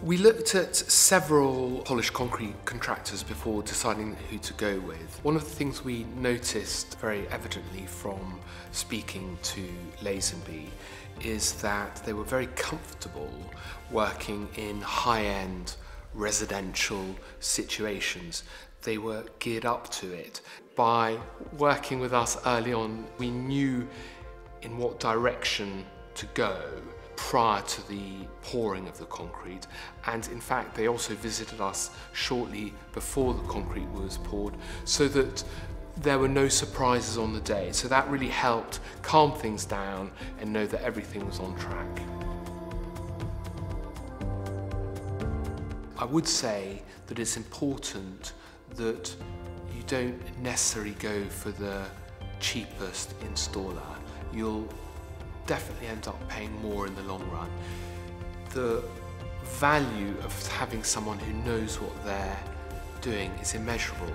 We looked at several polished concrete contractors before deciding who to go with. One of the things we noticed very evidently from speaking to Lazenby is that they were very comfortable working in high-end residential situations. They were geared up to it. By working with us early on, we knew in what direction to go prior to the pouring of the concrete, and in fact they also visited us shortly before the concrete was poured so that there were no surprises on the day. So that really helped calm things down and know that everything was on track. I would say that it's important that you don't necessarily go for the cheapest installer. You'll definitely end up paying more in the long run. The value of having someone who knows what they're doing is immeasurable.